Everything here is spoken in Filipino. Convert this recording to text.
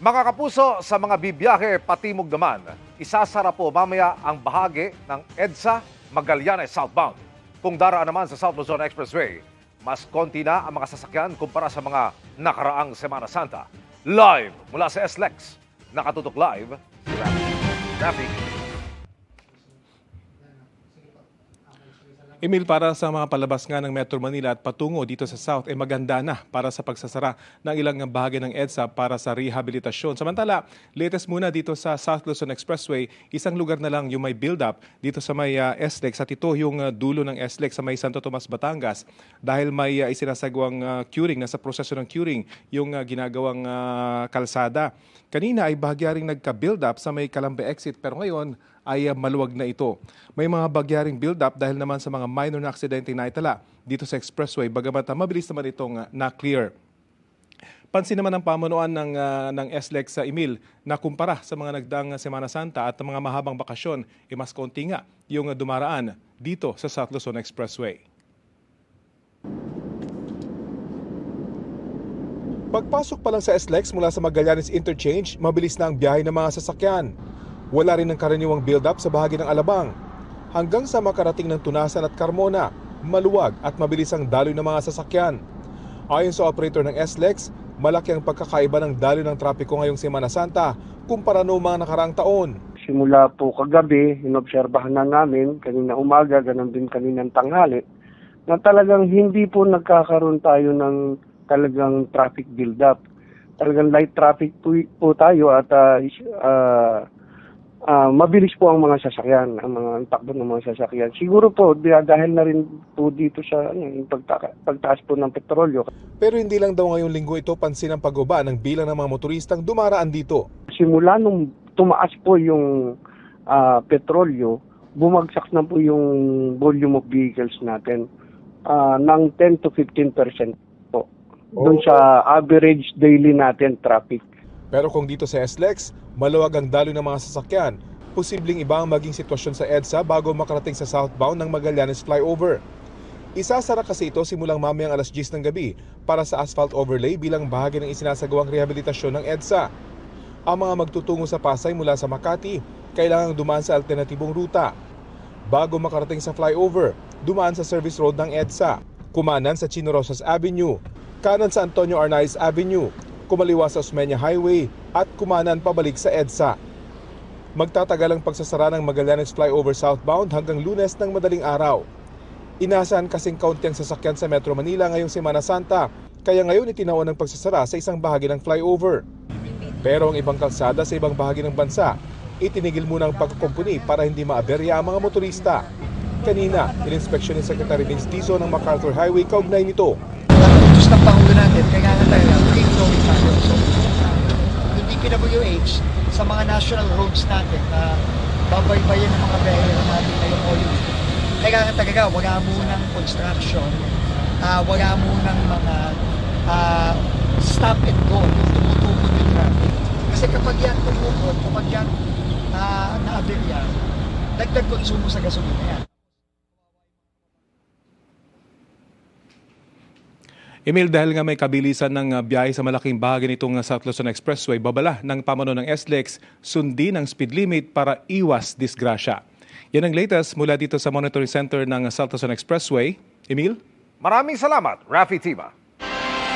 Mga kapuso, sa mga bibiyahe patimog naman, isasara po mamaya ang bahagi ng EDSA Magallanes southbound. Kung daraan naman sa South Luzon Expressway, mas konti na ang mga sasakyan kumpara sa mga nakaraang Semana Santa. Live mula sa SLEX, nakatutok live, si Rafi. Emil, para sa mga palabas nga ng Metro Manila at patungo dito sa South, maganda na para sa pagsasara ng ilang bahagi ng EDSA para sa rehabilitasyon. Samantala, latest muna dito sa South Luzon Expressway, isang lugar na lang yung may build-up dito sa may SLEX at ito yung dulo ng SLEX sa may Santo Tomas, Batangas dahil may isinasagawang curing, nasa proseso ng curing yung ginagawang kalsada. Kanina ay bahagyaring nagka-build up sa may Calambe exit pero ngayon ay maluwag na ito. May mga bagyaring build up dahil naman sa mga minor na aksidente na itala dito sa expressway bagamat mabilis naman itong na-clear. Pansin naman ang pamunuan ng SLEX sa Emil na kumpara sa mga nagdaang Semana Santa at mga mahabang bakasyon, mas konti nga yung dumaraan dito sa South Luzon Expressway. Pagpasok pa lang sa SLEX mula sa Magallanes Interchange, mabilis na ang biyahe ng mga sasakyan. Wala rin ng karaniwang build-up sa bahagi ng Alabang. Hanggang sa makarating ng Tunasan at Carmona, maluwag at mabilis ang daloy ng mga sasakyan. Ayon sa operator ng SLEX, malaki ang pagkakaiba ng daloy ng trapiko ngayong Semana Santa kumpara noong mga nakaraang taon. Simula po kagabi, inobserbahan na namin, kanina umaga, ganun din kaninang tanghali, na talagang hindi po nagkakaroon tayo ng talagang traffic build-up. Talagang light traffic po tayo at mabilis po ang mga sasakyan, ang takbo ng mga sasakyan. Siguro po dahil na rin po dito sa yung pagtaas po ng petrolyo. Pero hindi lang daw ngayong linggo ito pansin ang pagbaba ng bilang ng mga motoristang dumaraan dito. Simula nung tumaas po yung petrolyo, bumagsak na po yung volume of vehicles natin ng 10 to 15% po. Doon sa average daily natin traffic. Pero kung dito sa SLEX, maluwag ang daloy ng mga sasakyan, posibleng iba ang maging sitwasyon sa EDSA bago makarating sa southbound ng Magallanes flyover. Isasara kasi ito simulang mamayang alas 10 ng gabi para sa asphalt overlay bilang bahagi ng isinasagawang rehabilitasyon ng EDSA. Ang mga magtutungo sa Pasay mula sa Makati, kailangang dumaan sa alternatibong ruta. Bago makarating sa flyover, dumaan sa service road ng EDSA, kumanan sa Chino Rosas Avenue, kanan sa Antonio Arnaiz Avenue, kumaliwa sa Osmeña Highway at kumanan pabalik sa EDSA. Magtatagal ang pagsasara ng Magallanes Flyover southbound hanggang Lunes ng madaling araw. Inasahan kasing kaunti ang sasakyan sa Metro Manila ngayong Semana Santa, kaya ngayon itinaon ang pagsasara sa isang bahagi ng flyover. Pero ang ibang kalsada sa ibang bahagi ng bansa, itinigil muna ang pagkukumpuni para hindi maaberya ang mga motorista. Kanina, ininspeksyon ni Secretary Vince Dizon ng MacArthur Highway kaugnay nito. Utos ng Pangulo natin, kaya nga tayo, free flowing tayo. So, yung DPWH, sa mga national roads natin, na babaybayin ng mga behero natin ngayong all week, kaya nga talaga, wala munang construction, wala munang mga stop and go, yung tumutukod yung traffic. Kasi kapag yan tumukod, kapag yan naaberya, dagdag konsumo sa gasolina yan. Emil, dahil nga may kabilisan ng biyahe sa malaking bahagi nitong South Luzon Expressway, babala ng pamuno ng SLEX, sundin ang speed limit para iwas disgrasya. Yan ang latest mula dito sa Monitoring Center ng South Luzon Expressway. Emil? Maraming salamat, Rafi Tima.